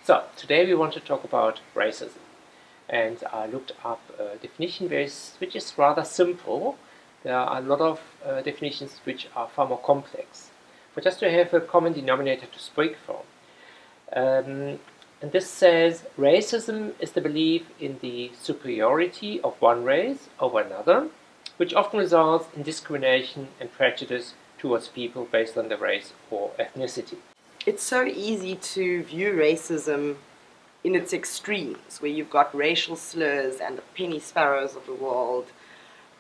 So, today we want to talk about racism. And I looked up a definition which is rather simple. There are a lot of definitions which are far more complex. But just to have a common denominator to speak from. And this says racism is the belief in the superiority of one race over another, which often results in discrimination and prejudice towards people based on their race or ethnicity. It's so easy to view racism in its extremes, where you've got racial slurs and the penny sparrows of the world.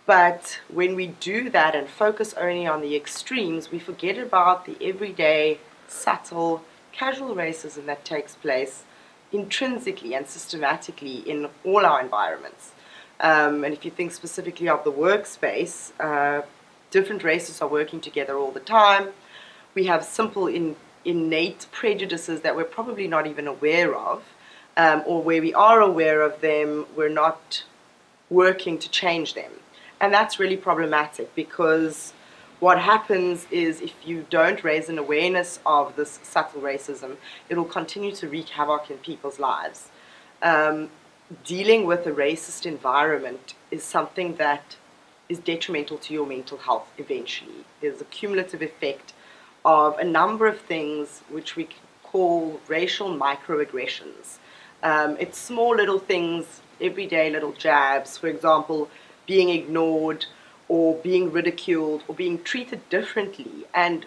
But when we do that and focus only on the extremes, we forget about the everyday, subtle, casual racism that takes place intrinsically and systematically in all our environments. And if you think specifically of the workspace, different races are working together all the time. We have simple innate prejudices that we're probably not even aware of, or where we are aware of them, we're not working to change them. And that's really problematic, because what happens is if you don't raise an awareness of this subtle racism, it'll continue to wreak havoc in people's lives. Dealing with a racist environment is something that is detrimental to your mental health eventually. There's a cumulative effect of a number of things which we call racial microaggressions. It's small little things, everyday little jabs, for example, being ignored or being ridiculed or being treated differently. And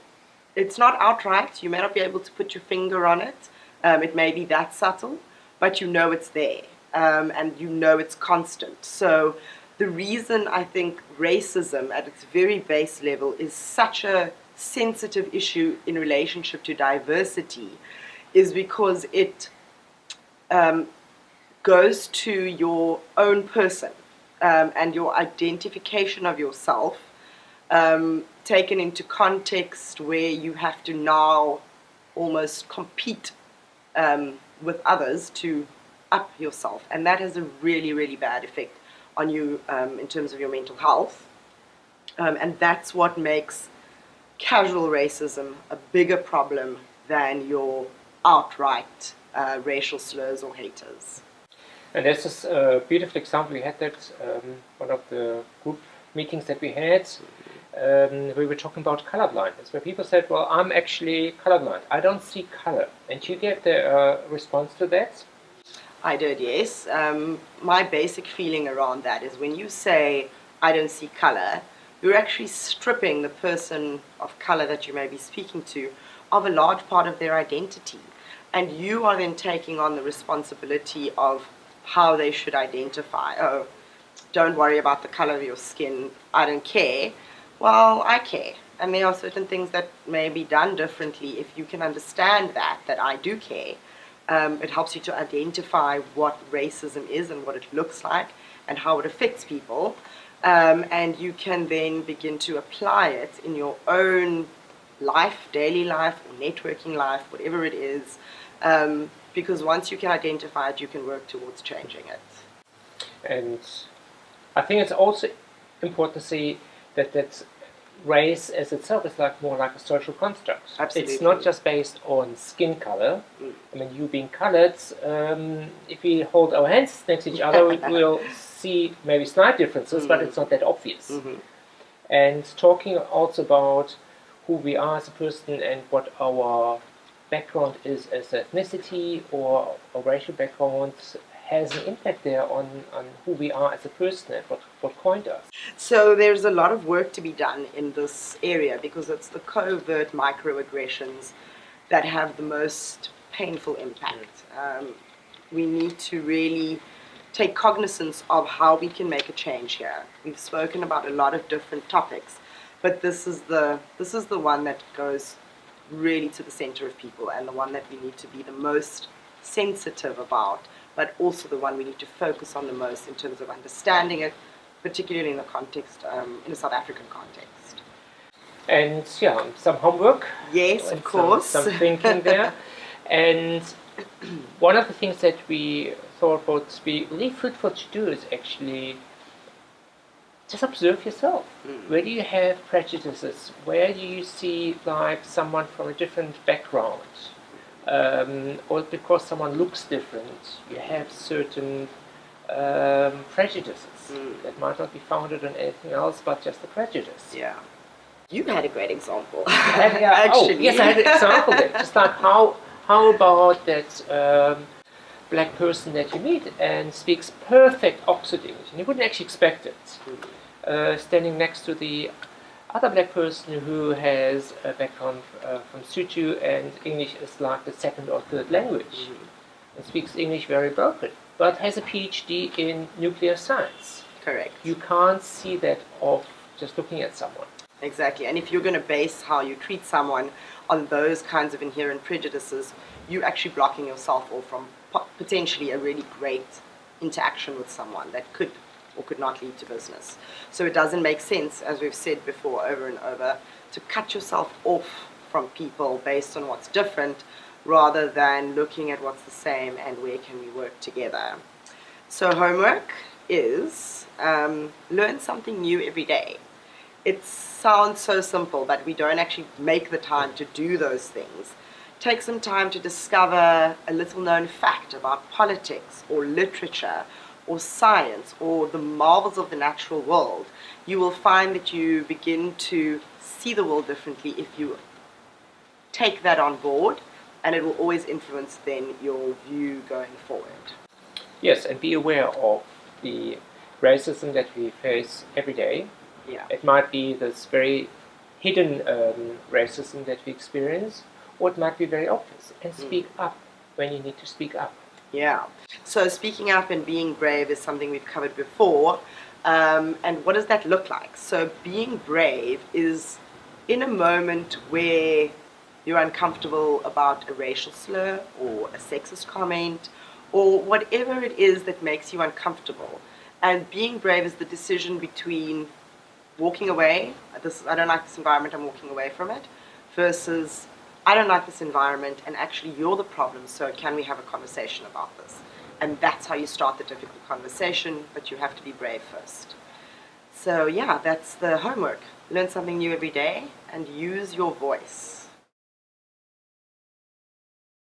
it's not outright, you may not be able to put your finger on it, it may be that subtle, but you know it's there, and you know it's constant. So the reason I think racism at its very base level is such a sensitive issue in relationship to diversity is because it goes to your own person and your identification of yourself, taken into context where you have to now almost compete with others to up yourself, and that has a really, really bad effect on you in terms of your mental health, and that's what makes casual racism a bigger problem than your outright racial slurs or haters. And there's this beautiful example. We had that one of the group meetings that we had. We were talking about colorblindness, where people said, well, I'm actually colorblind. I don't see color. And you gave the response to that? I did, yes. My basic feeling around that is when you say, I don't see color, you're actually stripping the person of color that you may be speaking to of a large part of their identity. And you are then taking on the responsibility of how they should identify. Oh, don't worry about the color of your skin, I don't care. Well, I care. And there are certain things that may be done differently. If you can understand that I do care, it helps you to identify what racism is and what it looks like and how it affects people. And you can then begin to apply it in your own life, daily life, or networking life, whatever it is, because once you can identify it, you can work towards changing it. And I think it's also important to see that race as itself is more like a social construct. Absolutely. It's not just based on skin color. I mean, you being colored, if we hold our hands next to each other, we'll see maybe slight differences, but it's not that obvious. And talking also about who we are as a person and what our background is as ethnicity or a racial background has an impact there on who we are as a person and what coined us. So there's a lot of work to be done in this area, because it's the covert microaggressions that have the most painful impact. We need to really take cognizance of how we can make a change here. We've spoken about a lot of different topics, but this is the one that goes really to the center of people, and the one that we need to be the most sensitive about, but also the one we need to focus on the most in terms of understanding it, particularly in the context, in a South African context. And yeah, some homework. Yes, of course. Some thinking there. And one of the things that we thought would be really fruitful to do is actually just observe yourself. Where do you have prejudices? Where do you see someone from a different background? or because someone looks different, you have certain prejudices that might not be founded on anything else but just a prejudice. Yeah. You had a great example. Actually. Oh, yes, I had an example there. Just like how about that black person that you meet and speaks perfect Oxford English, and you wouldn't actually expect it, standing next to the other black person who has a background from Sutu and English is like the second or third language, and speaks English very broken, but has a PhD in nuclear science. Correct. You can't see that off just looking at someone. Exactly. And if you're going to base how you treat someone on those kinds of inherent prejudices, you're actually blocking yourself off from potentially a really great interaction with someone that could or could not lead to business. So it doesn't make sense, as we've said before over and over, to cut yourself off from people based on what's different rather than looking at what's the same and where can we work together. So homework is learn something new every day. It sounds so simple, but we don't actually make the time to do those things. Take some time to discover a little known fact about politics or literature or science or the marvels of the natural world. You will find that you begin to see the world differently if you take that on board, and it will always influence then your view going forward. Yes, and be aware of the racism that we face every day. Yeah. It might be this very hidden racism that we experience, or it might be very obvious. And speak up when you need to speak up. Yeah. So speaking up and being brave is something we've covered before. And what does that look like? So being brave is in a moment where you're uncomfortable about a racial slur or a sexist comment or whatever it is that makes you uncomfortable. And being brave is the decision between walking away, I don't like this environment, I'm walking away from it, versus I don't like this environment and actually you're the problem, so can we have a conversation about this? And that's how you start the difficult conversation, but you have to be brave first. So yeah, that's the homework. Learn something new every day and use your voice.